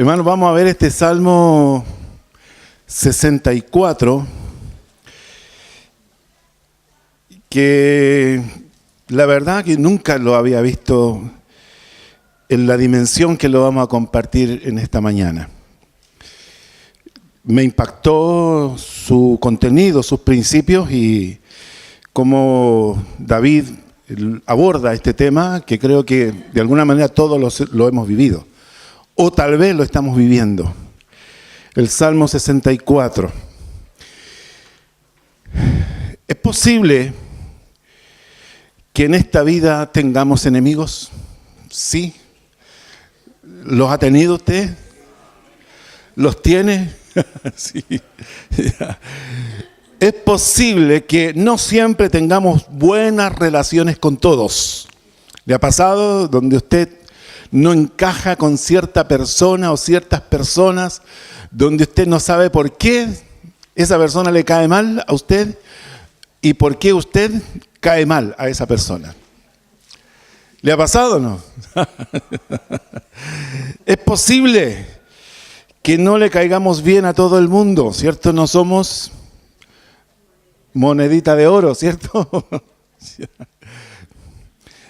Hermanos, vamos a ver este Salmo 64, que la verdad que nunca lo había visto en la dimensión que lo vamos a compartir en esta mañana. Me impactó su contenido, sus principios y cómo David aborda este tema, que creo que de alguna manera todos lo hemos vivido, o tal vez lo estamos viviendo. El Salmo 64. ¿Es posible que en esta vida tengamos enemigos? Sí. ¿Los ha tenido usted? ¿Los tiene? Sí. Es posible que no siempre tengamos buenas relaciones con todos. ¿Le ha pasado donde usted no encaja con cierta persona o ciertas personas, donde usted no sabe por qué esa persona le cae mal a usted y por qué usted cae mal a esa persona? ¿Le ha pasado o no? Es posible que no le caigamos bien a todo el mundo, ¿cierto? No somos monedita de oro, ¿cierto?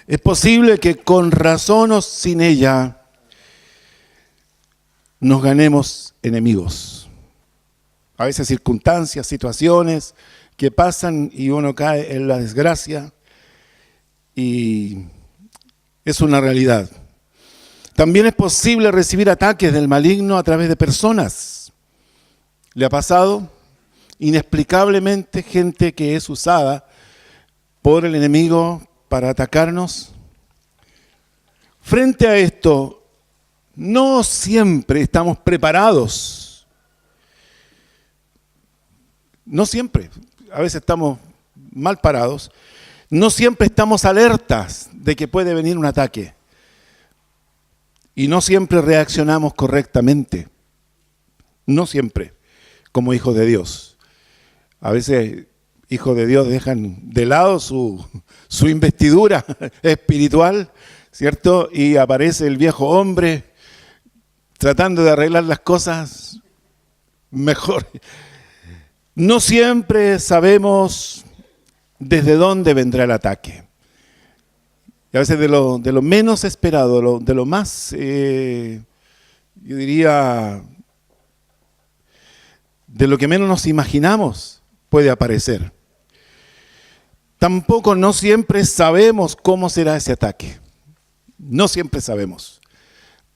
Es posible que con razón o sin ella nos ganemos enemigos. A veces circunstancias, situaciones que pasan y uno cae en la desgracia y es una realidad. También es posible recibir ataques del maligno a través de personas. ¿Le ha pasado? Inexplicablemente gente que es usada por el enemigo para atacarnos. Frente a esto, no siempre estamos preparados. No siempre. A veces estamos mal parados. No siempre estamos alertas de que puede venir un ataque. Y no siempre reaccionamos correctamente. No siempre, como hijos de Dios. A veces hijos de Dios dejan de lado su investidura espiritual, ¿cierto? Y aparece el viejo hombre tratando de arreglar las cosas mejor. No siempre sabemos desde dónde vendrá el ataque. Y a veces de lo menos esperado, de lo más, yo diría, de lo que menos nos imaginamos, puede aparecer. Tampoco no siempre sabemos cómo será ese ataque. No siempre sabemos.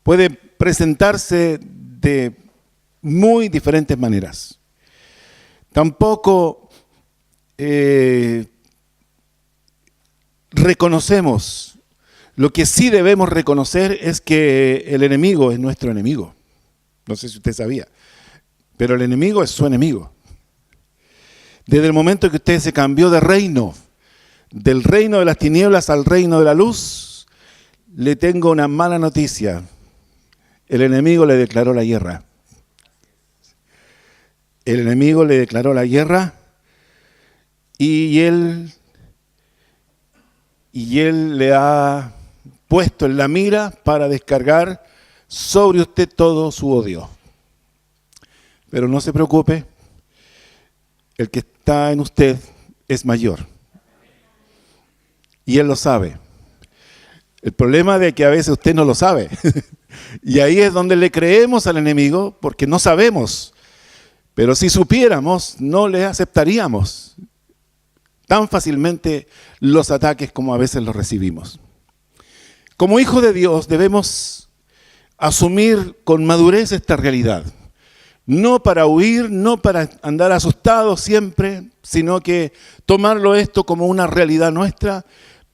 Puede presentarse de muy diferentes maneras. Tampoco reconocemos. Lo que sí debemos reconocer es que el enemigo es nuestro enemigo. No sé si usted sabía, pero el enemigo es su enemigo. Desde el momento que usted se cambió de reino, del reino de las tinieblas al reino de la luz, le tengo una mala noticia. El enemigo le declaró la guerra. El enemigo le declaró la guerra y él le ha puesto en la mira para descargar sobre usted todo su odio. Pero no se preocupe, el que está en usted es mayor. Y él lo sabe. El problema es que a veces usted no lo sabe. Y ahí es donde le creemos al enemigo, porque no sabemos. Pero si supiéramos, no le aceptaríamos tan fácilmente los ataques como a veces los recibimos. Como hijos de Dios debemos asumir con madurez esta realidad. No para huir, no para andar asustados siempre, sino que tomarlo esto como una realidad nuestra,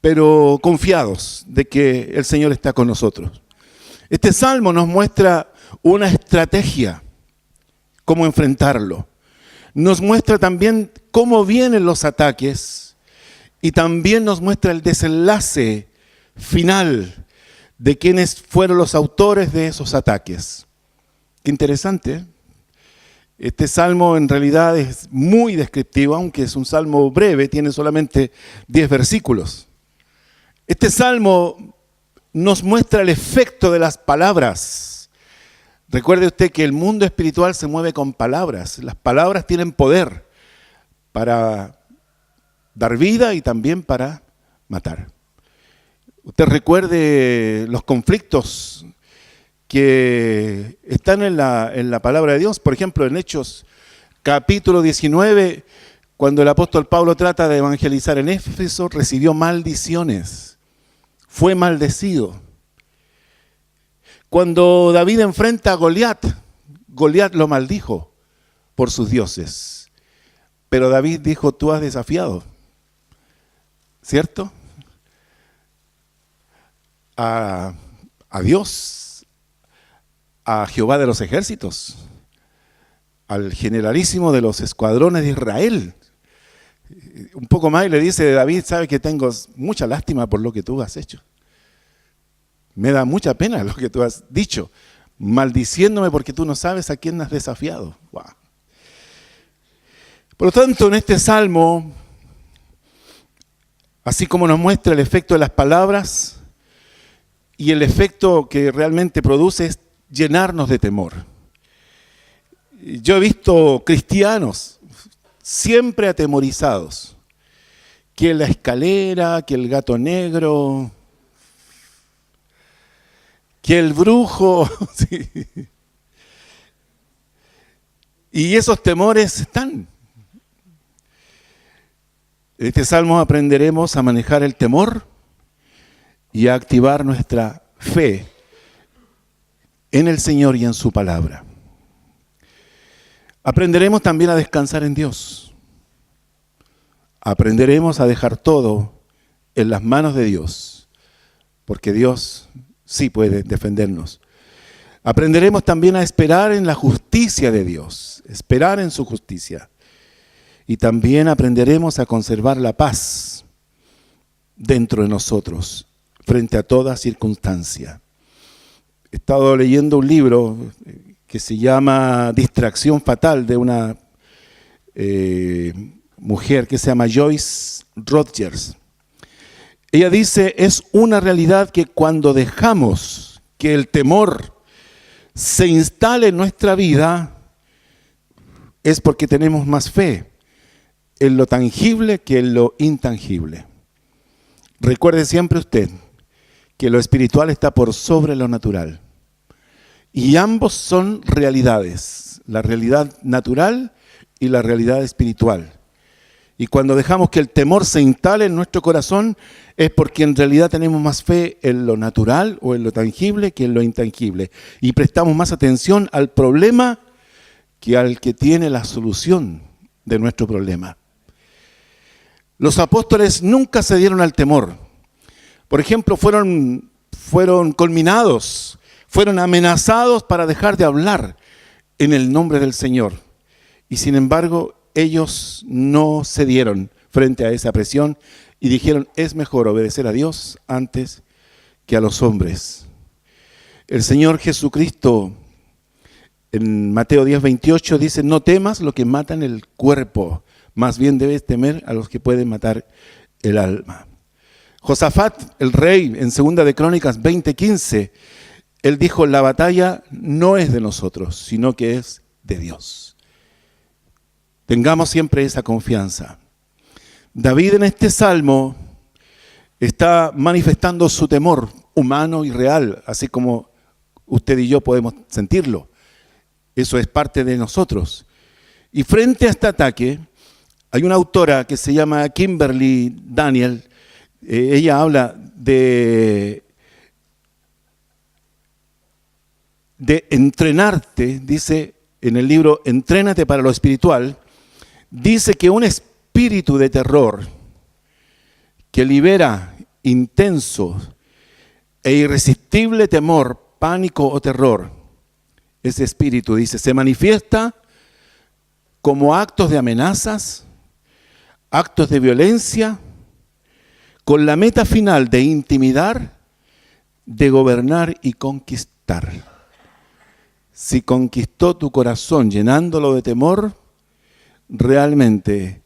pero confiados de que el Señor está con nosotros. Este salmo nos muestra una estrategia, cómo enfrentarlo. Nos muestra también cómo vienen los ataques y también nos muestra el desenlace final de quienes fueron los autores de esos ataques. Qué interesante, ¿eh? Este salmo en realidad es muy descriptivo, aunque es un salmo breve, tiene solamente 10 versículos. Este salmo nos muestra el efecto de las palabras Recuerde usted que el mundo espiritual se mueve con palabras. Las palabras tienen poder para dar vida y también para matar. Usted recuerde los conflictos que están en la palabra de Dios. Por ejemplo, en Hechos capítulo 19, cuando el apóstol Pablo trata de evangelizar en Éfeso, recibió maldiciones. Fue maldecido. Cuando David enfrenta a Goliat, Goliat lo maldijo por sus dioses. Pero David dijo, tú has desafiado, ¿cierto? A Dios, a Jehová de los ejércitos, al generalísimo de los escuadrones de Israel. Un poco más y le dice David, sabe que tengo mucha lástima por lo que tú has hecho. Me da mucha pena lo que tú has dicho, maldiciéndome porque tú no sabes a quién has desafiado. Wow. Por lo tanto, en este salmo, así como nos muestra el efecto de las palabras y el efecto que realmente produce es llenarnos de temor. Yo he visto cristianos siempre atemorizados, que la escalera, que el gato negro, que el brujo, sí. Y esos temores están. En este salmo aprenderemos a manejar el temor y a activar nuestra fe en el Señor y en su palabra. Aprenderemos también a descansar en Dios. Aprenderemos a dejar todo en las manos de Dios, porque Dios sí puede defendernos. Aprenderemos también a esperar en la justicia de Dios, esperar en su justicia. Y también aprenderemos a conservar la paz dentro de nosotros, frente a toda circunstancia. He estado leyendo un libro que se llama Distracción Fatal, de una mujer que se llama Joyce Rogers. Ella dice, es una realidad que cuando dejamos que el temor se instale en nuestra vida, es porque tenemos más fe en lo tangible que en lo intangible. Recuerde siempre usted que lo espiritual está por sobre lo natural. Y ambos son realidades, la realidad natural y la realidad espiritual. Y cuando dejamos que el temor se instale en nuestro corazón, es porque en realidad tenemos más fe en lo natural o en lo tangible que en lo intangible. Y prestamos más atención al problema que al que tiene la solución de nuestro problema. Los apóstoles nunca se dieron al temor. Por ejemplo, fueron conminados, fueron amenazados para dejar de hablar en el nombre del Señor. Y sin embargo, ellos no cedieron frente a esa presión y dijeron, es mejor obedecer a Dios antes que a los hombres. El Señor Jesucristo en Mateo 10:28 dice, no temas lo que matan el cuerpo, más bien debes temer a los que pueden matar el alma. Josafat, el rey, en 2 de Crónicas 20:15, él dijo, la batalla no es de nosotros, sino que es de Dios. Tengamos siempre esa confianza. David en este salmo está manifestando su temor humano y real, así como usted y yo podemos sentirlo. Eso es parte de nosotros. Y frente a este ataque, hay una autora que se llama Kimberly Daniel. Ella habla de entrenarte, dice en el libro Entrénate para lo espiritual, dice que un espíritu de terror que libera intenso e irresistible temor, pánico o terror, ese espíritu, dice, se manifiesta como actos de amenazas, actos de violencia, con la meta final de intimidar, de gobernar y conquistar. Si conquistó tu corazón llenándolo de temor, realmente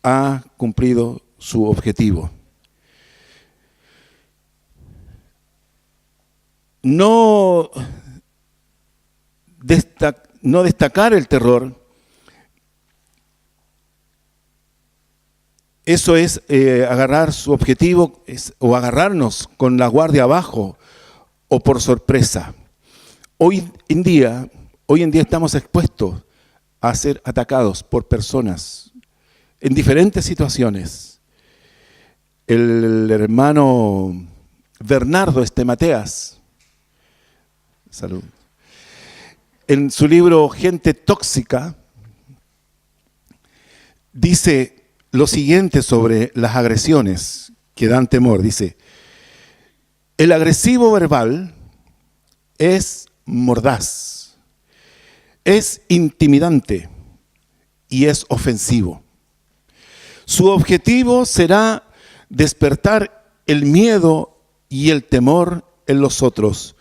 ha cumplido su objetivo. No no destacar el terror, eso es agarrar su objetivo o agarrarnos con la guardia abajo o por sorpresa. Hoy en día estamos expuestos a ser atacados por personas en diferentes situaciones. El hermano Bernardo Estemateas, salud, en su libro Gente Tóxica, dice lo siguiente sobre las agresiones que dan temor. Dice, el agresivo verbal es mordaz, es intimidante y es ofensivo. Su objetivo será despertar el miedo y el temor en los otros,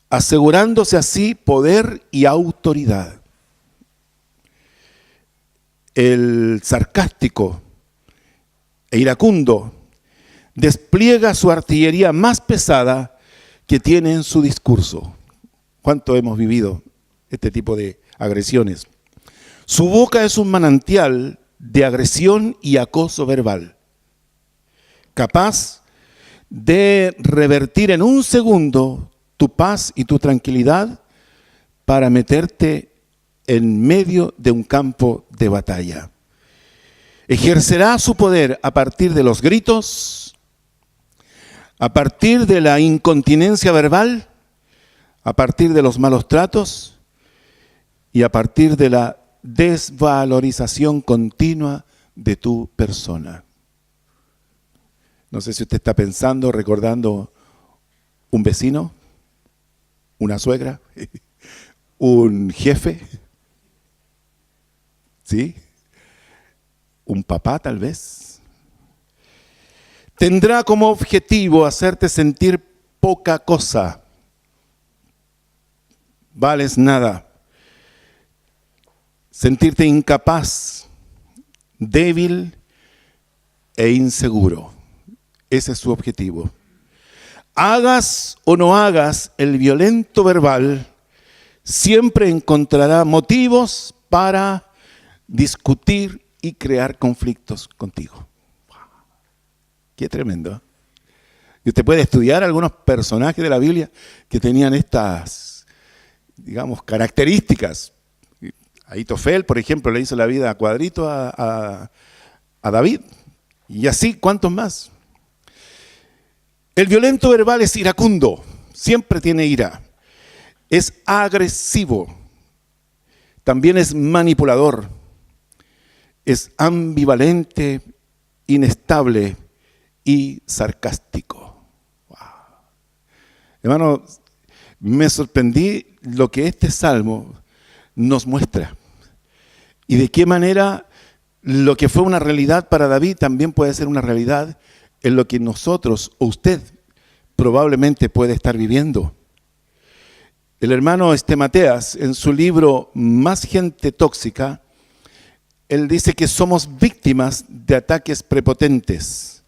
asegurándose así poder y autoridad. El sarcástico e iracundo despliega su artillería más pesada que tiene en su discurso. ¿Cuánto hemos vivido este tipo de agresiones? Su boca es un manantial de agresión y acoso verbal, capaz de revertir en un segundo tu paz y tu tranquilidad para meterte en medio de un campo de batalla. Ejercerá su poder a partir de los gritos, a partir de la incontinencia verbal, a partir de los malos tratos y a partir de la desvalorización continua de tu persona. No sé si usted está pensando, recordando un vecino, una suegra, un jefe, ¿sí? Un papá tal vez. Tendrá como objetivo hacerte sentir poca cosa. Vales nada. Sentirte incapaz, débil e inseguro. Ese es su objetivo. Hagas o no hagas el violento verbal, siempre encontrará motivos para discutir y crear conflictos contigo. Qué tremendo. Y usted puede estudiar algunos personajes de la Biblia que tenían estas, digamos, características. Ahitofel, por ejemplo, le hizo la vida a cuadrito a David. Y así, ¿cuántos más? El violento verbal es iracundo, siempre tiene ira. Es agresivo, también es manipulador, es ambivalente, inestable y sarcástico. Wow. Hermano, me sorprendí lo que este salmo nos muestra y de qué manera lo que fue una realidad para David también puede ser una realidad en lo que nosotros o usted probablemente puede estar viviendo. El hermano Estemateas, en su libro Más gente tóxica, él dice que somos víctimas de ataques prepotentes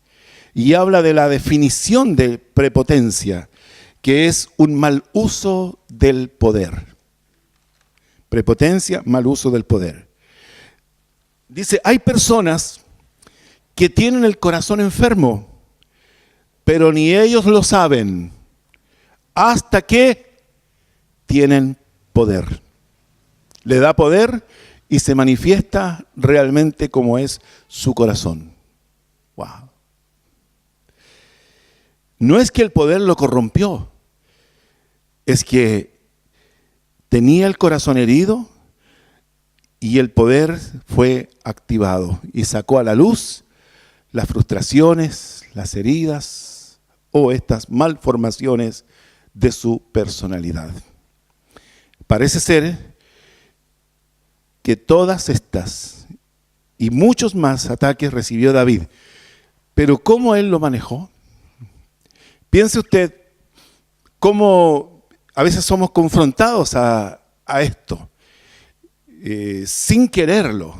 y habla de la definición de prepotencia, que es un mal uso del poder. Prepotencia, mal uso del poder. Dice, hay personas que tienen el corazón enfermo, pero ni ellos lo saben, hasta que tienen poder. Le da poder y se manifiesta realmente como es su corazón. Wow. No es que el poder lo corrompió, es que tenía el corazón herido y el poder fue activado y sacó a la luz las frustraciones, las heridas o estas malformaciones de su personalidad. Parece ser que todas estas y muchos más ataques recibió David, pero ¿cómo él lo manejó? Piense usted cómo a veces somos confrontados a esto sin quererlo.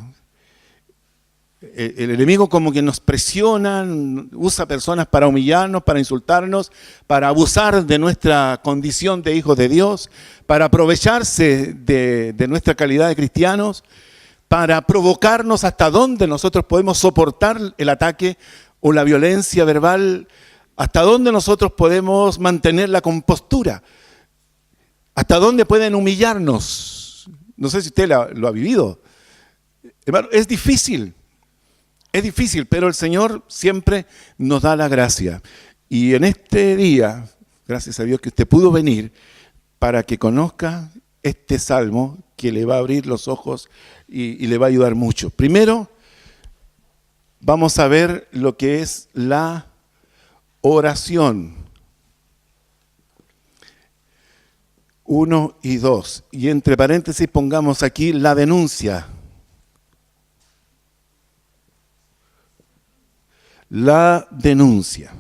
El enemigo como que nos presiona, usa personas para humillarnos, para insultarnos, para abusar de nuestra condición de hijos de Dios, para aprovecharse de nuestra calidad de cristianos, para provocarnos hasta dónde nosotros podemos soportar el ataque o la violencia verbal, hasta dónde nosotros podemos mantener la compostura, hasta dónde pueden humillarnos. No sé si usted lo ha vivido. Hermano, es difícil, pero el Señor siempre nos da la gracia. Y en este día, gracias a Dios que usted pudo venir para que conozca este salmo que le va a abrir los ojos y le va a ayudar mucho. Primero, vamos a ver lo que es la oración. 1 y 2. Y entre paréntesis pongamos aquí la denuncia. La denuncia.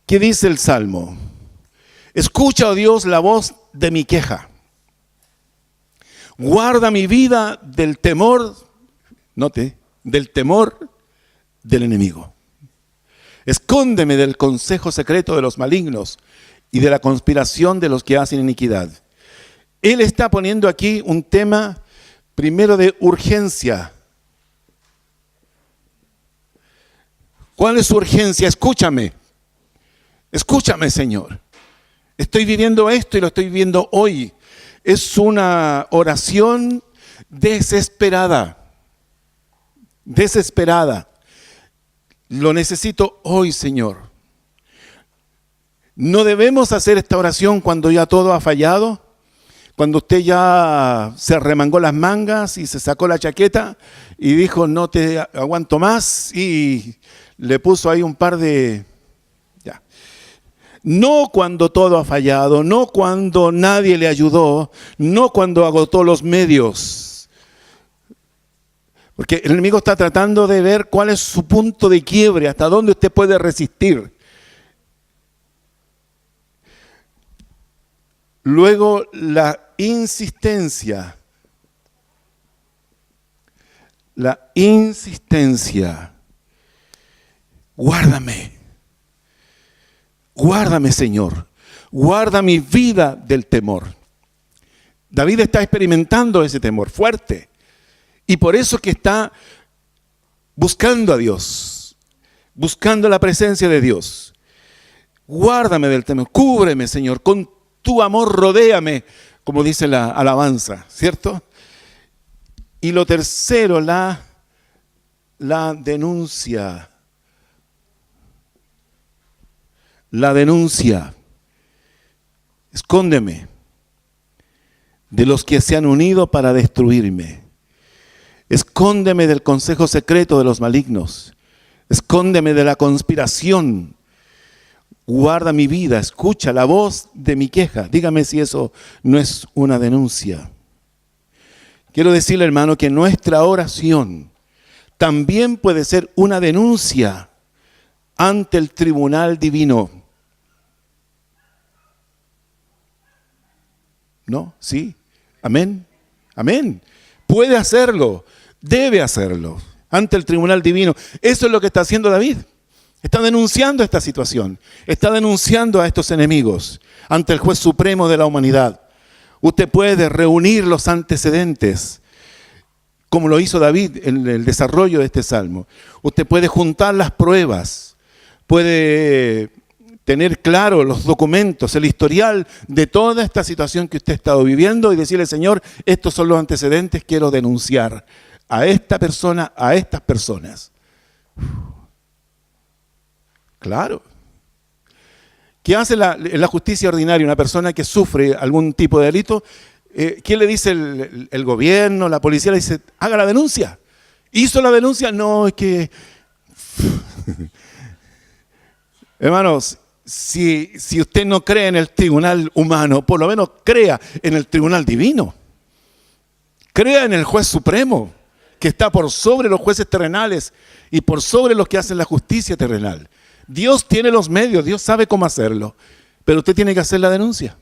¿Qué dice el Salmo? Escucha, oh Dios, la voz de mi queja. Guarda mi vida del temor, note, del temor del enemigo. Escóndeme del consejo secreto de los malignos y de la conspiración de los que hacen iniquidad. Él está poniendo aquí un tema primero de urgencia. ¿Cuál es su urgencia? Escúchame, Señor. Estoy viviendo esto y lo estoy viviendo hoy. Es una oración desesperada. Desesperada. Lo necesito hoy, Señor. No debemos hacer esta oración cuando ya todo ha fallado, cuando usted ya se remangó las mangas y se sacó la chaqueta y dijo no te aguanto más y le puso ahí un par de... Ya. No cuando todo ha fallado, no cuando nadie le ayudó, no cuando agotó los medios. Porque el enemigo está tratando de ver cuál es su punto de quiebre, hasta dónde usted puede resistir. Luego la insistencia. La insistencia. Guárdame. Guárdame, Señor. Guarda mi vida del temor. David está experimentando ese temor fuerte. Y por eso que está buscando a Dios. Buscando la presencia de Dios. Guárdame del temor. Cúbreme, Señor. Con tu amor rodéame, como dice la alabanza, ¿cierto? Y lo tercero, la denuncia. La denuncia. Escóndeme de los que se han unido para destruirme. Escóndeme del consejo secreto de los malignos. Escóndeme de la conspiración. Guarda mi vida, escucha la voz de mi queja. Dígame si eso no es una denuncia. Quiero decirle, hermano, que nuestra oración también puede ser una denuncia ante el tribunal divino. ¿No? ¿Sí? Amén. Amén. Puede hacerlo, debe hacerlo ante el tribunal divino. Eso es lo que está haciendo David. Está denunciando esta situación. Está denunciando a estos enemigos ante el juez supremo de la humanidad. Usted puede reunir los antecedentes, como lo hizo David en el desarrollo de este salmo. Usted puede juntar las pruebas, puede tener claro los documentos, el historial de toda esta situación que usted ha estado viviendo y decirle, Señor, estos son los antecedentes, quiero denunciar a esta persona, a estas personas. Claro. ¿Qué hace en la justicia ordinaria una persona que sufre algún tipo de delito? ¿Qué le dice el gobierno, la policía? Le dice, haga la denuncia. ¿Hizo la denuncia? No, es que... Hermanos, si usted no cree en el tribunal humano, por lo menos crea en el tribunal divino. Crea en el juez supremo, que está por sobre los jueces terrenales y por sobre los que hacen la justicia terrenal. Dios tiene los medios, Dios sabe cómo hacerlo, pero usted tiene que hacer la denuncia.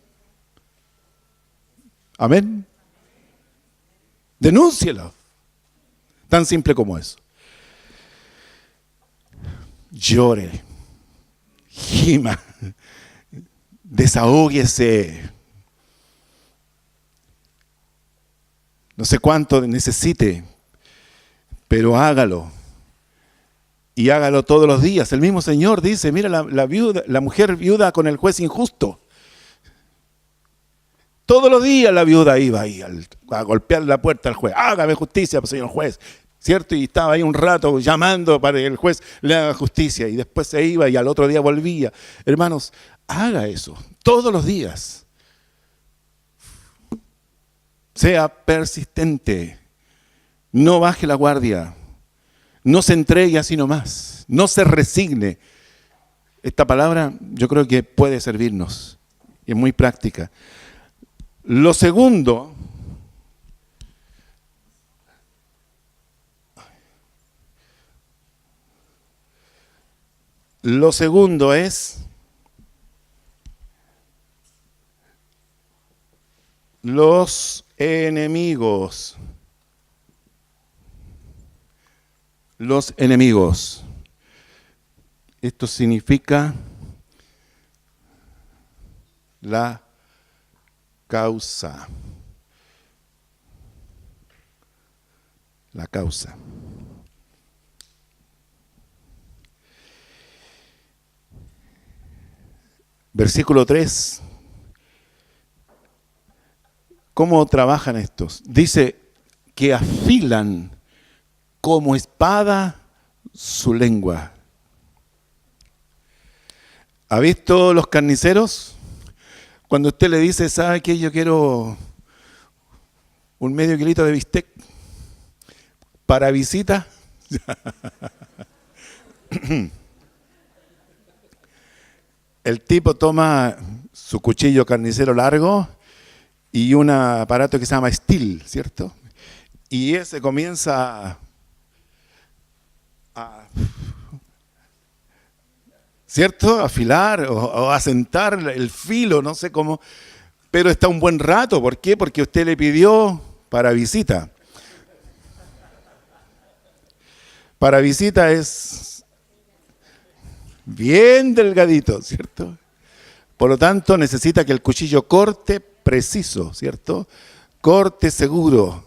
Amén. Denúncielo. Tan simple como eso. Llore, gima, desahóguese. No sé cuánto necesite, pero hágalo. Y hágalo todos los días. El mismo Señor dice, mira la mujer viuda con el juez injusto. Todos los días la viuda iba ahí a golpear la puerta al juez. Hágame justicia, señor juez. ¿Cierto? Y estaba ahí un rato llamando para que el juez le haga justicia. Y después se iba y al otro día volvía. Hermanos, haga eso todos los días. Sea persistente. No baje la guardia. No se entregue así nomás. No se resigne. Esta palabra yo creo que puede servirnos. Y es muy práctica. Lo segundo es los enemigos. Los enemigos. Esto significa la causa. La causa. Versículo 3. ¿Cómo trabajan estos? Dice que afilan como espada su lengua. ¿Ha visto los carniceros? Cuando usted le dice, ¿sabe qué? Yo quiero un medio kilito de bistec para visita. El tipo toma su cuchillo carnicero largo y un aparato que se llama steel, ¿cierto? Y ese comienza ¿cierto? A afilar o a sentar el filo, no sé cómo, pero está un buen rato. ¿Por qué? Porque usted le pidió para visita. Para visita es bien delgadito, ¿cierto? Por lo tanto, necesita que el cuchillo corte preciso, ¿cierto? Corte seguro.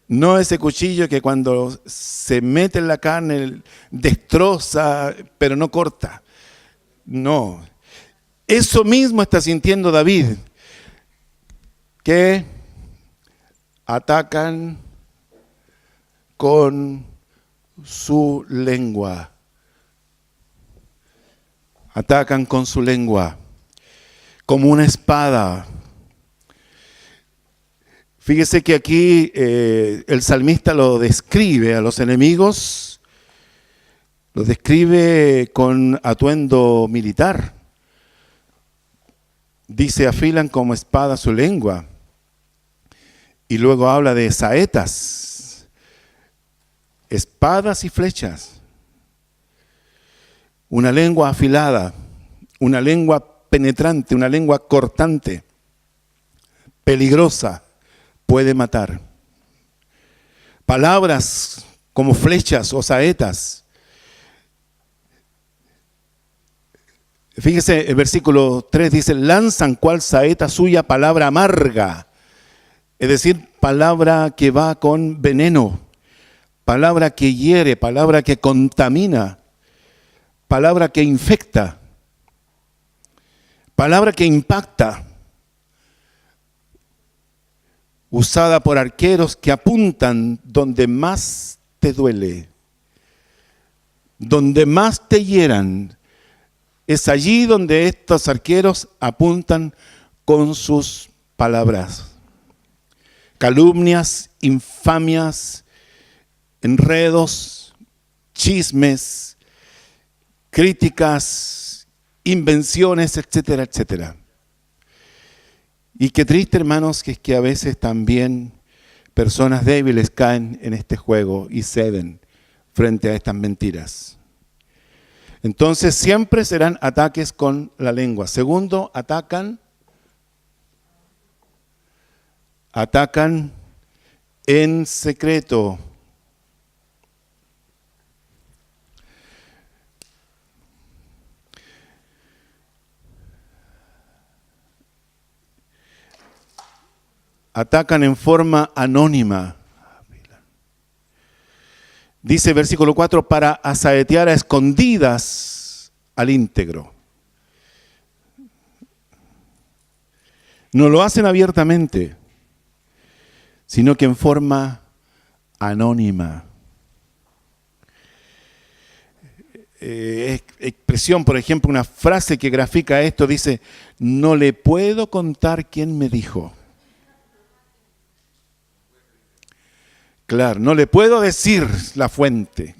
No ese cuchillo que cuando se mete en la carne destroza, pero no corta. No. Eso mismo está sintiendo David, que atacan con su lengua. Atacan con su lengua, como una espada. Fíjese que aquí el salmista lo describe a los enemigos, lo describe con atuendo militar. Dice, afilan como espada su lengua. Y luego habla de saetas, espadas y flechas. Una lengua afilada, una lengua penetrante, una lengua cortante, peligrosa. Puede matar. Palabras como flechas o saetas. Fíjese, el versículo 3 dice, lanzan cual saeta suya palabra amarga. Es decir, palabra que va con veneno. Palabra que hiere, palabra que contamina. Palabra que infecta. Palabra que impacta. Usada por arqueros que apuntan donde más te duele, donde más te hieran. Es allí donde estos arqueros apuntan con sus palabras. Calumnias, infamias, enredos, chismes, críticas, invenciones, etcétera, etcétera. Y qué triste, hermanos, que es que a veces también personas débiles caen en este juego y ceden frente a estas mentiras. Entonces siempre serán ataques con la lengua. Segundo, atacan en secreto. Atacan en forma anónima. Dice versículo 4, para asaetear a escondidas al íntegro. No lo hacen abiertamente, sino que en forma anónima. Expresión, por ejemplo, una frase que grafica esto, dice, no le puedo contar quién me dijo. Claro, no le puedo decir la fuente.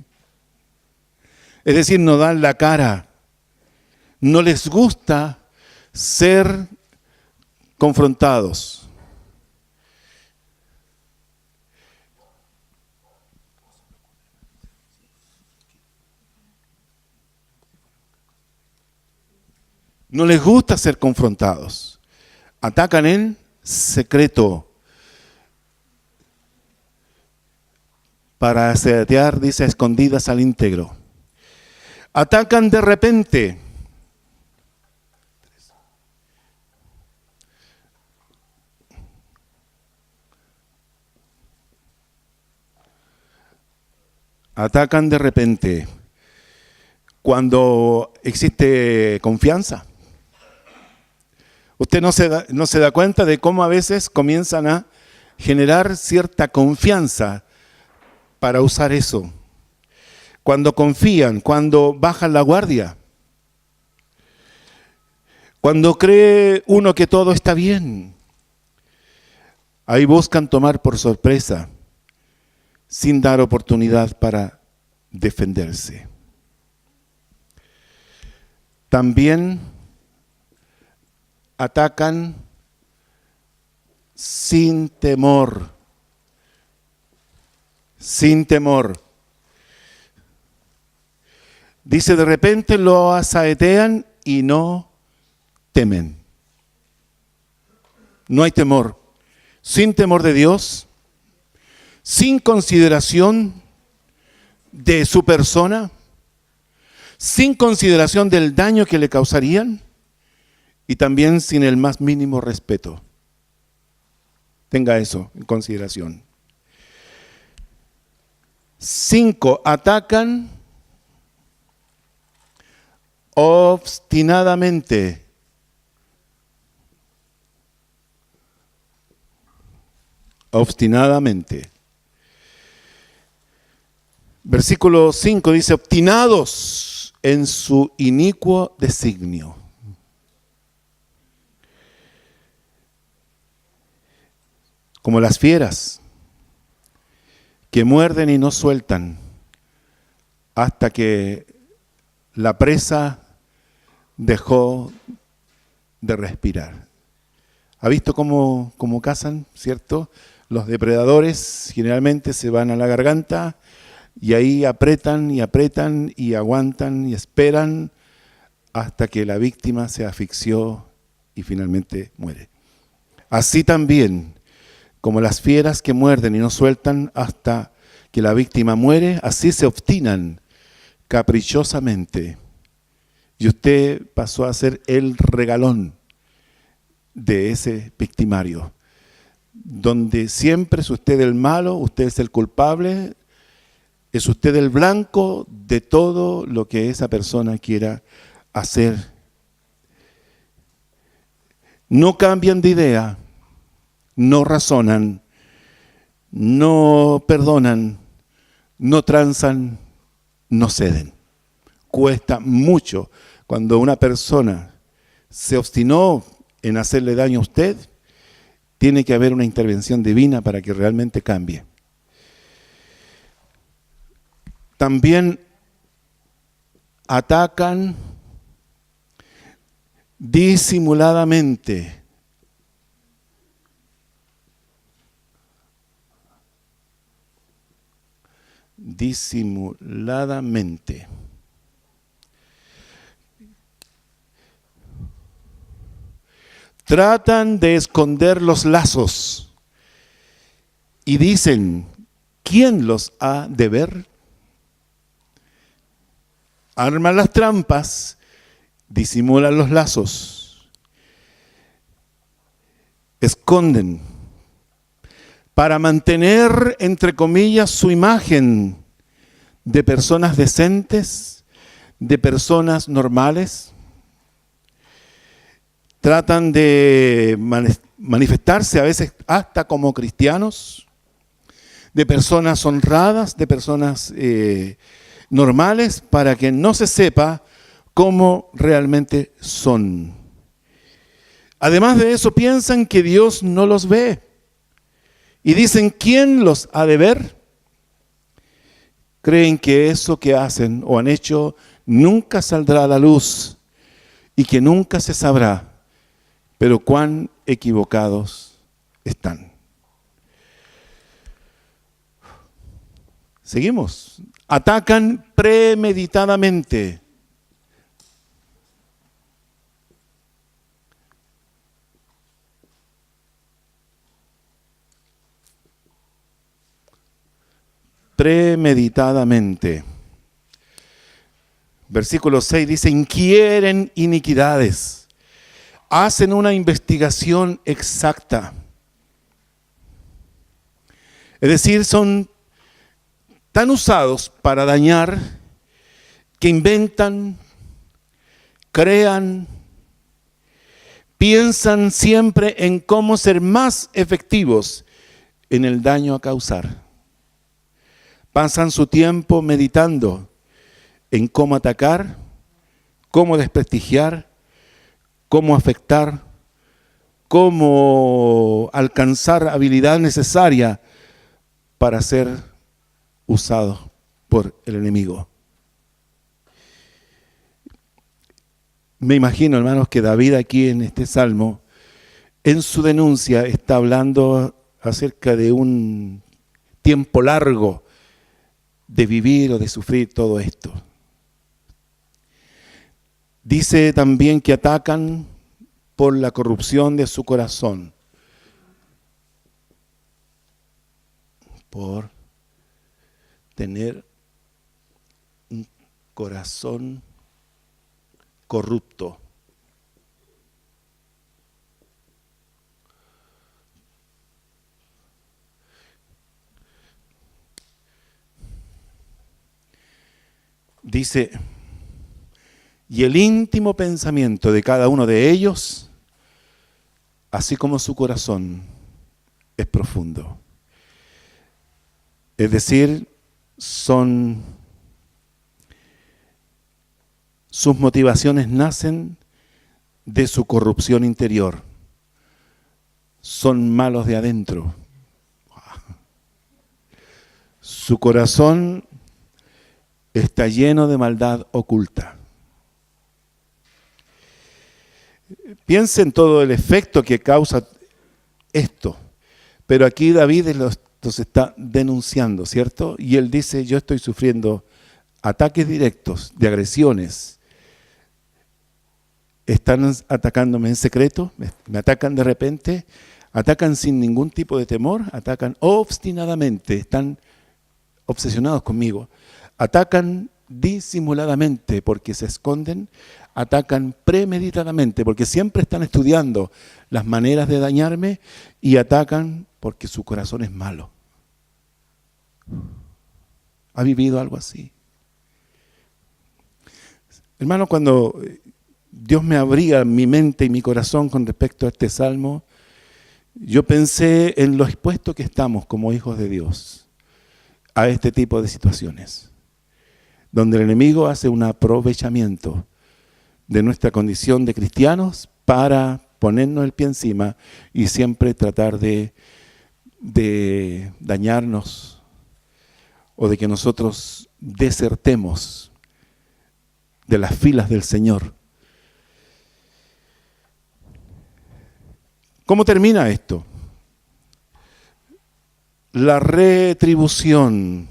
Es decir, no dan la cara. No les gusta ser confrontados. No les gusta ser confrontados. Atacan en secreto. Para asetear, dice, a escondidas al íntegro. Atacan de repente. Atacan de repente. Cuando existe confianza. Usted no se da cuenta de cómo a veces comienzan a generar cierta confianza para usar eso. Cuando confían, cuando bajan la guardia. Cuando cree uno que todo está bien. Ahí buscan tomar por sorpresa, sin dar oportunidad para defenderse. También atacan sin temor. Sin temor. Dice, de repente lo asaetean y no temen. No hay temor. Sin temor de Dios, sin consideración de su persona, sin consideración del daño que le causarían y también sin el más mínimo respeto. Tenga eso en consideración. 5, atacan obstinadamente. Obstinadamente. Versículo 5 dice, obstinados en su inicuo designio. Como las fieras que muerden y no sueltan hasta que la presa dejó de respirar. ¿Ha visto cómo cazan, cierto? Los depredadores generalmente se van a la garganta y ahí apretan y apretan y aguantan y esperan hasta que la víctima se asfixió y finalmente muere. Así también, como las fieras que muerden y no sueltan hasta que la víctima muere, así se obstinan caprichosamente. Y usted pasó a ser el regalón de ese victimario, donde siempre es usted el malo, usted es el culpable, es usted el blanco de todo lo que esa persona quiera hacer. No cambian de idea, no razonan, no perdonan, no transan, no ceden. Cuesta mucho cuando una persona se obstinó en hacerle daño a usted, tiene que haber una intervención divina para que realmente cambie. También atacan disimuladamente. Disimuladamente. Tratan de esconder los lazos y dicen, ¿quién los ha de ver? Arman las trampas, disimulan los lazos, esconden para mantener, entre comillas, su imagen de personas decentes, de personas normales. Tratan de manifestarse a veces hasta como cristianos, de personas honradas, de personas normales, para que no se sepa cómo realmente son. Además de eso, piensan que Dios no los ve. Y dicen, ¿quién los ha de ver? Creen que eso que hacen o han hecho nunca saldrá a la luz y que nunca se sabrá. Pero cuán equivocados están. Seguimos. Atacan premeditadamente. Premeditadamente. Versículo 6 dice, inquieren iniquidades. Hacen una investigación exacta. Es decir, son tan usados para dañar que inventan, crean, piensan siempre en cómo ser más efectivos en el daño a causar. Pasan su tiempo meditando en cómo atacar, cómo desprestigiar, cómo afectar, cómo alcanzar habilidad necesaria para ser usado por el enemigo. Me imagino, hermanos, que David aquí en este salmo, en su denuncia, está hablando acerca de un tiempo largo de vivir o de sufrir todo esto. Dice también que atacan por la corrupción de su corazón. Por tener un corazón corrupto. Dice, y el íntimo pensamiento de cada uno de ellos, así como su corazón, es profundo. Es decir, sus motivaciones nacen de su corrupción interior. Son malos de adentro. Su corazón está lleno de maldad oculta. Piensa en todo el efecto que causa esto. Pero aquí David los está denunciando, ¿cierto? Y él dice, yo estoy sufriendo ataques directos de agresiones. Están atacándome en secreto, me atacan de repente, atacan sin ningún tipo de temor, atacan obstinadamente, están obsesionados conmigo. Atacan disimuladamente porque se esconden, atacan premeditadamente porque siempre están estudiando las maneras de dañarme y atacan porque su corazón es malo. ¿Ha vivido algo así? Hermano, cuando Dios me abría mi mente y mi corazón con respecto a este salmo, yo pensé en lo expuestos que estamos como hijos de Dios a este tipo de situaciones, donde el enemigo hace un aprovechamiento de nuestra condición de cristianos para ponernos el pie encima y siempre tratar de dañarnos o de que nosotros desertemos de las filas del Señor. ¿Cómo termina esto? La retribución.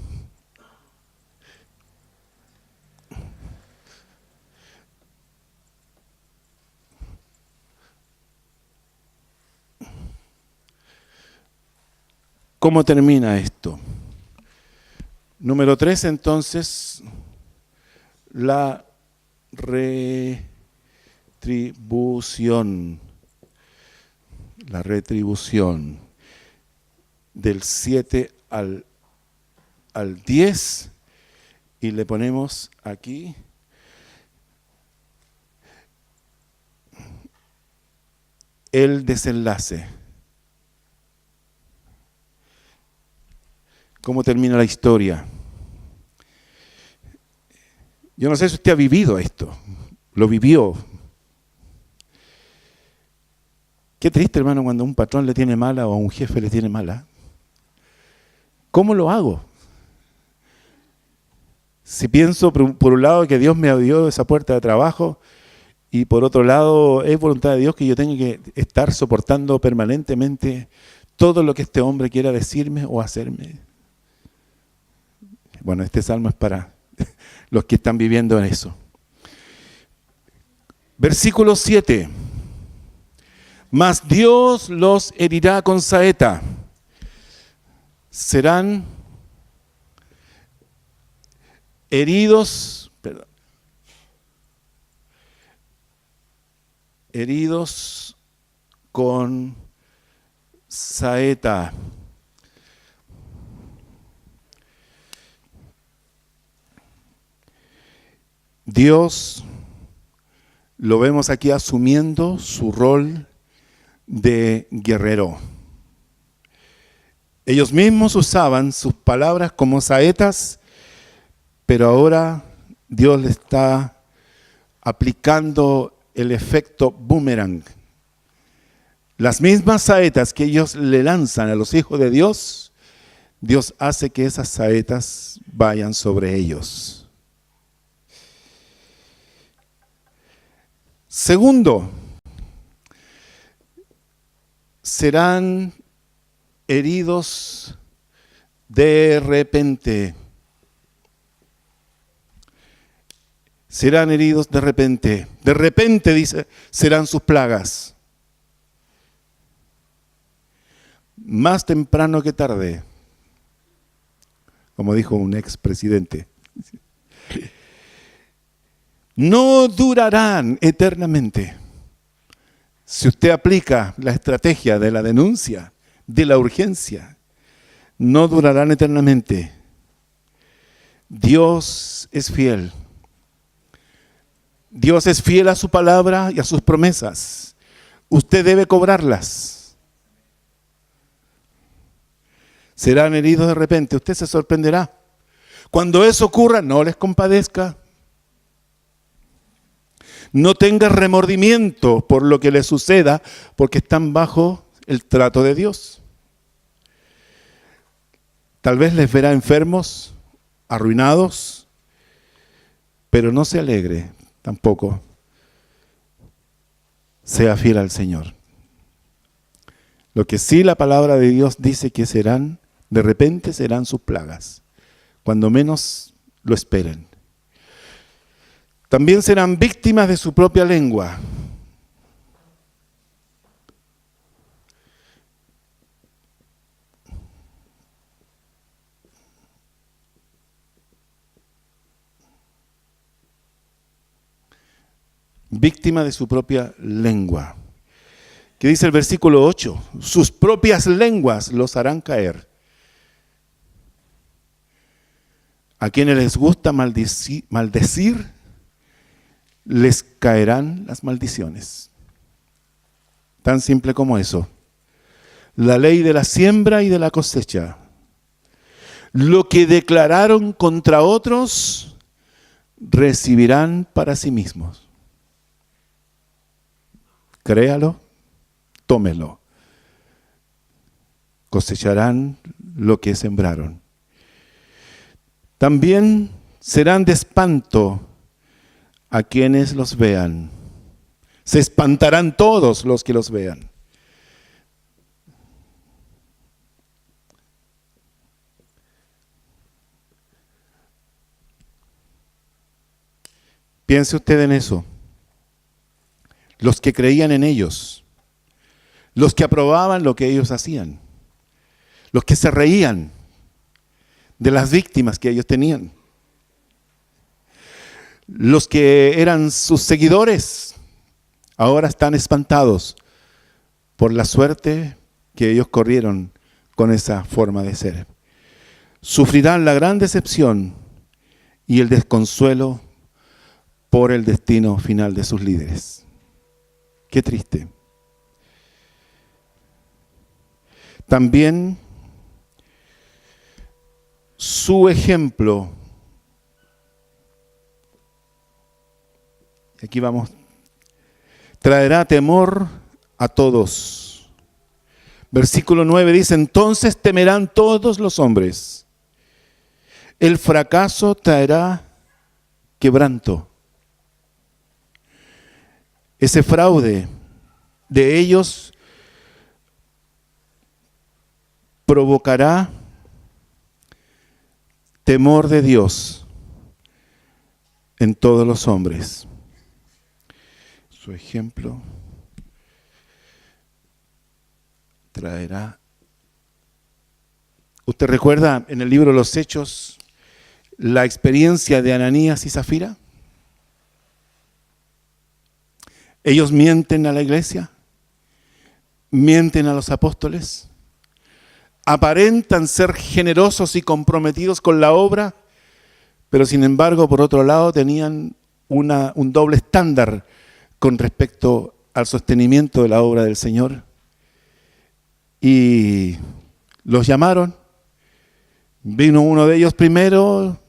¿Cómo termina esto? Número 3, entonces, la retribución. La retribución. del 7 al 10 y le ponemos aquí el desenlace. ¿Cómo termina la historia? Yo no sé si usted ha vivido esto, lo vivió. Qué triste, hermano, cuando un patrón le tiene mala o a un jefe le tiene mala. ¿Cómo lo hago? Si pienso por un lado que Dios me abrió esa puerta de trabajo y por otro lado es voluntad de Dios que yo tenga que estar soportando permanentemente todo lo que este hombre quiera decirme o hacerme. Bueno, este salmo es para los que están viviendo en eso. Versículo 7. Mas Dios los herirá con saeta. Serán heridos, heridos con saeta. Dios, lo vemos aquí asumiendo su rol de guerrero. Ellos mismos usaban sus palabras como saetas, pero ahora Dios le está aplicando el efecto boomerang. Las mismas saetas que ellos le lanzan a los hijos de Dios, Dios hace que esas saetas vayan sobre ellos. Segundo, serán heridos de repente. Serán heridos de repente. De repente, dice, serán sus plagas. Más temprano que tarde, como dijo un expresidente. No durarán eternamente. Si usted aplica la estrategia de la denuncia, de la urgencia, no durarán eternamente. Dios es fiel. Dios es fiel a su palabra y a sus promesas. Usted debe cobrarlas. Serán heridos de repente. Usted se sorprenderá. Cuando eso ocurra, no les compadezca. No tenga remordimiento por lo que les suceda, porque están bajo el trato de Dios. Tal vez les verá enfermos, arruinados, pero no se alegre tampoco. Sea fiel al Señor. Lo que sí la palabra de Dios dice que serán, de repente serán sus plagas, cuando menos lo esperen. También serán víctimas de su propia lengua. Víctima de su propia lengua. ¿Qué dice el versículo 8? Sus propias lenguas los harán caer. A quienes les gusta maldecir, les caerán las maldiciones. Tan simple como eso. La ley de la siembra y de la cosecha. Lo que declararon contra otros, recibirán para sí mismos. Créalo, tómelo. Cosecharán lo que sembraron. También serán de espanto a quienes los vean. Se espantarán todos los que los vean. Piense usted en eso. Los que creían en ellos, los que aprobaban lo que ellos hacían, los que se reían de las víctimas que ellos tenían, los que eran sus seguidores, ahora están espantados por la suerte que ellos corrieron con esa forma de ser. Sufrirán la gran decepción y el desconsuelo por el destino final de sus líderes. Qué triste. También su ejemplo, aquí vamos, traerá temor a todos. Versículo 9 dice, entonces temerán todos los hombres. El fracaso traerá quebranto. Ese fraude de ellos provocará temor de Dios en todos los hombres. Su ejemplo traerá. ¿Usted recuerda en el libro de los Hechos la experiencia de Ananías y Zafira? Ellos mienten a la iglesia, mienten a los apóstoles, aparentan ser generosos y comprometidos con la obra, pero sin embargo, por otro lado, tenían un doble estándar con respecto al sostenimiento de la obra del Señor. Y los llamaron, vino uno de ellos primero,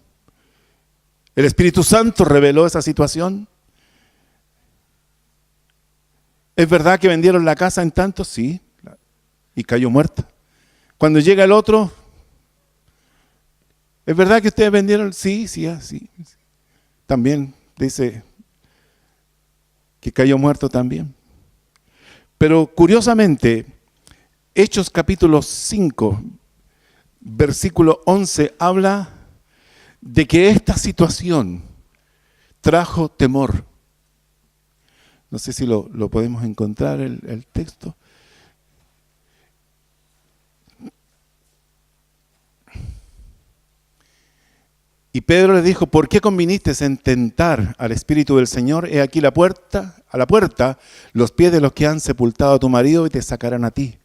el Espíritu Santo reveló esa situación. ¿Es verdad que vendieron la casa en tanto? Sí, y cayó muerta. Cuando llega el otro, ¿es verdad que ustedes vendieron? Sí. También dice que cayó muerto también. Pero curiosamente, Hechos capítulo 5, versículo 11, habla de que esta situación trajo temor. No sé si lo podemos encontrar, el texto. Y Pedro le dijo, ¿por qué conviniste en tentar al Espíritu del Señor? He aquí a la puerta, los pies de los que han sepultado a tu marido y te sacarán a ti.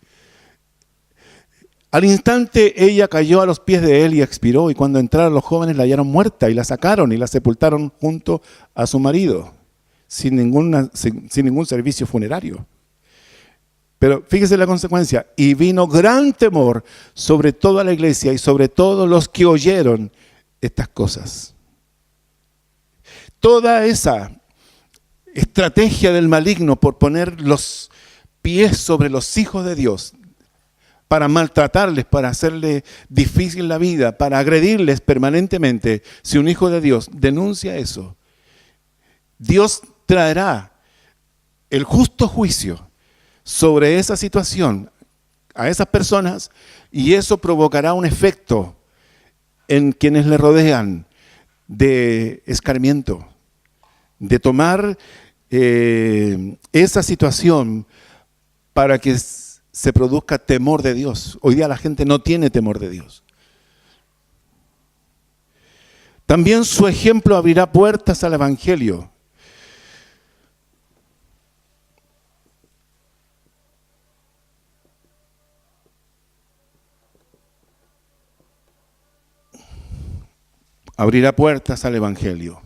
Al instante ella cayó a los pies de él y expiró, y cuando entraron los jóvenes la hallaron muerta y la sacaron y la sepultaron junto a su marido, sin ningún servicio funerario. Pero fíjese la consecuencia, y vino gran temor sobre toda la iglesia y sobre todos los que oyeron estas cosas. Toda esa estrategia del maligno por poner los pies sobre los hijos de Dios, para maltratarles, para hacerles difícil la vida, para agredirles permanentemente, si un hijo de Dios denuncia eso, Dios traerá el justo juicio sobre esa situación a esas personas, y eso provocará un efecto en quienes le rodean de escarmiento, de tomar esa situación para que se produzca temor de Dios. Hoy día la gente no tiene temor de Dios. También su ejemplo abrirá puertas al Evangelio. Abrirá puertas al Evangelio.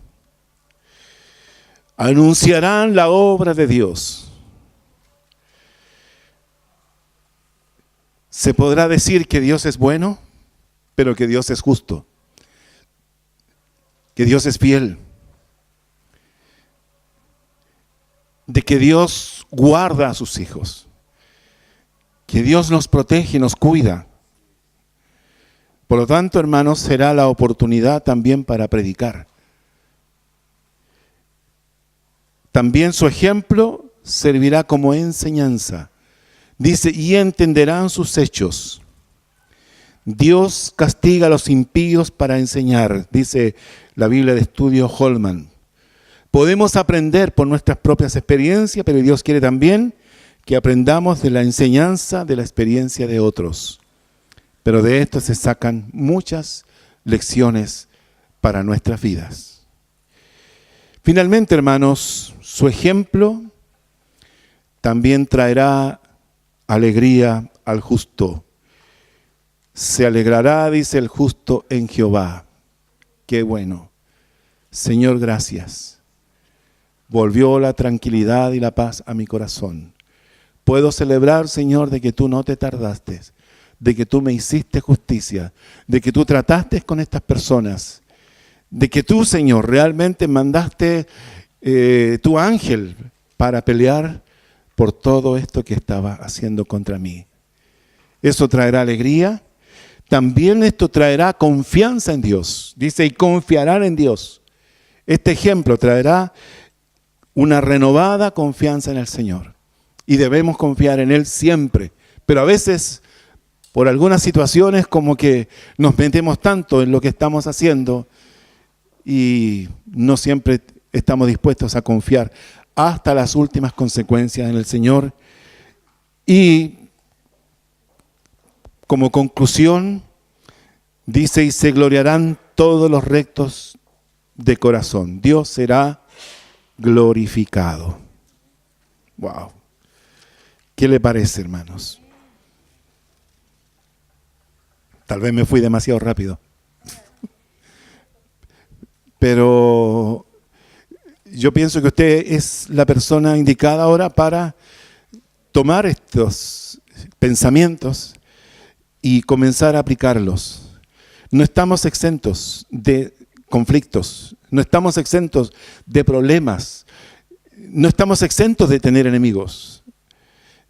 Anunciarán la obra de Dios. Se podrá decir que Dios es bueno, pero que Dios es justo, que Dios es fiel, de que Dios guarda a sus hijos, que Dios nos protege y nos cuida. Por lo tanto, hermanos, será la oportunidad también para predicar. También su ejemplo servirá como enseñanza. Dice, y entenderán sus hechos. Dios castiga a los impíos para enseñar, dice la Biblia de Estudio Holman. Podemos aprender por nuestras propias experiencias, pero Dios quiere también que aprendamos de la enseñanza, de la experiencia de otros. Pero de esto se sacan muchas lecciones para nuestras vidas. Finalmente, hermanos, su ejemplo también traerá alegría al justo. Se alegrará, dice el justo, en Jehová. Qué bueno. Señor, gracias. Volvió la tranquilidad y la paz a mi corazón. Puedo celebrar, Señor, de que tú no te tardaste, de que tú me hiciste justicia, de que tú trataste con estas personas, de que tú, Señor, realmente mandaste tu ángel para pelear por todo esto que estaba haciendo contra mí. Eso traerá alegría. También esto traerá confianza en Dios. Dice, y confiarán en Dios. Este ejemplo traerá una renovada confianza en el Señor. Y debemos confiar en Él siempre. Pero a veces, por algunas situaciones, como que nos metemos tanto en lo que estamos haciendo y no siempre estamos dispuestos a confiar hasta las últimas consecuencias en el Señor. Y como conclusión, dice, y se gloriarán todos los rectos de corazón. Dios será glorificado. Wow. ¿Qué le parece, hermanos? Tal vez me fui demasiado rápido. Pero yo pienso que usted es la persona indicada ahora para tomar estos pensamientos y comenzar a aplicarlos. No estamos exentos de conflictos, no estamos exentos de problemas, no estamos exentos de tener enemigos.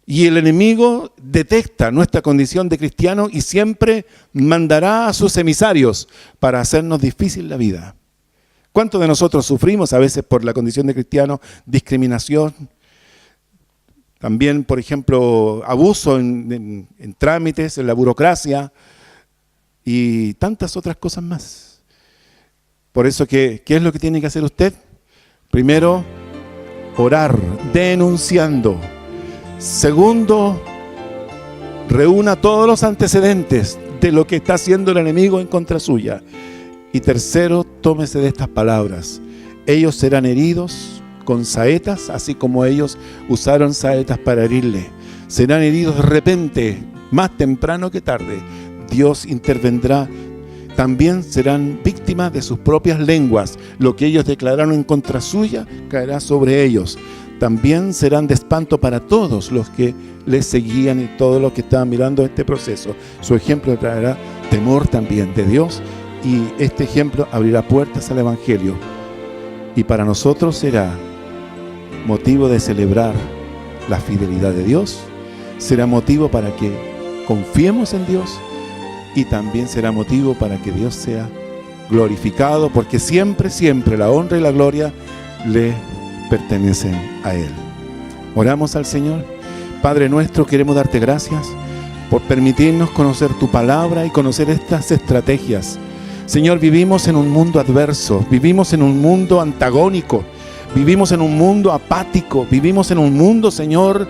Y el enemigo detecta nuestra condición de cristiano y siempre mandará a sus emisarios para hacernos difícil la vida. ¿Cuántos de nosotros sufrimos a veces por la condición de cristiano discriminación? También, por ejemplo, abuso en trámites, en la burocracia y tantas otras cosas más. Por eso, ¿qué es lo que tiene que hacer usted? Primero, orar, denunciando. Segundo, reúna todos los antecedentes de lo que está haciendo el enemigo en contra suya. Y tercero, tómese de estas palabras. Ellos serán heridos con saetas, así como ellos usaron saetas para herirle. Serán heridos de repente, más temprano que tarde. Dios intervendrá. También serán víctimas de sus propias lenguas. Lo que ellos declararon en contra suya caerá sobre ellos. También serán de espanto para todos los que les seguían y todos los que estaban mirando este proceso. Su ejemplo traerá temor también de Dios y este ejemplo abrirá puertas al Evangelio. Y para nosotros será motivo de celebrar la fidelidad de Dios, será motivo para que confiemos en Dios y también será motivo para que Dios sea glorificado, porque siempre, siempre la honra y la gloria le pertenecen a Él. Oramos al Señor. Padre nuestro, queremos darte gracias por permitirnos conocer tu palabra y conocer estas estrategias. Señor, vivimos en un mundo adverso, vivimos en un mundo antagónico, vivimos en un mundo apático, vivimos en un mundo, Señor,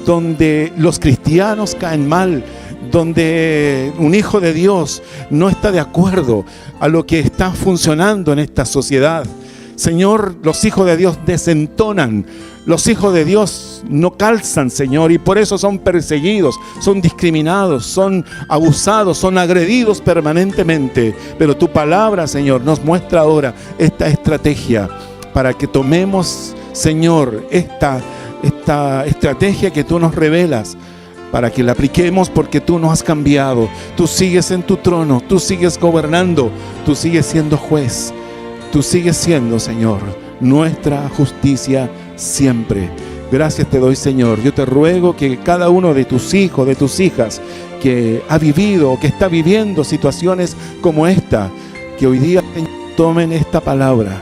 donde los cristianos caen mal, donde un hijo de Dios no está de acuerdo a lo que está funcionando en esta sociedad. Señor, los hijos de Dios desentonan, los hijos de Dios no calzan, Señor, y por eso son perseguidos, son discriminados, son abusados, son agredidos permanentemente. Pero tu palabra, Señor, nos muestra ahora esta estrategia para que tomemos, Señor, esta estrategia que tú nos revelas, para que la apliquemos, porque tú nos has cambiado. Tú sigues en tu trono, tú sigues gobernando, tú sigues siendo juez. Tú sigues siendo, Señor, nuestra justicia siempre. Gracias te doy, Señor. Yo te ruego que cada uno de tus hijos, de tus hijas, que ha vivido o que está viviendo situaciones como esta, que hoy día tomen esta palabra,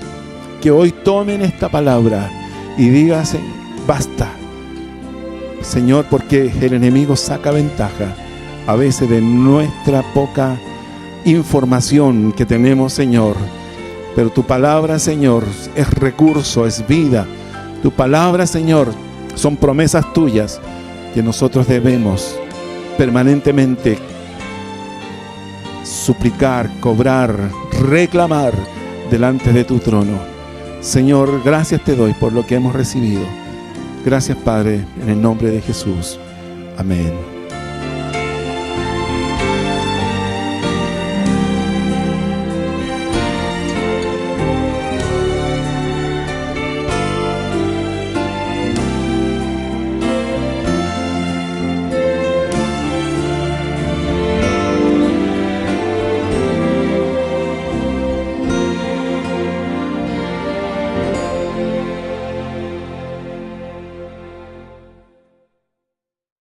que hoy tomen esta palabra y digan, basta, Señor, porque el enemigo saca ventaja a veces de nuestra poca información que tenemos, Señor. Pero tu palabra, Señor, es recurso, es vida. Tu palabra, Señor, son promesas tuyas que nosotros debemos permanentemente suplicar, cobrar, reclamar delante de tu trono. Señor, gracias te doy por lo que hemos recibido. Gracias, Padre, en el nombre de Jesús. Amén.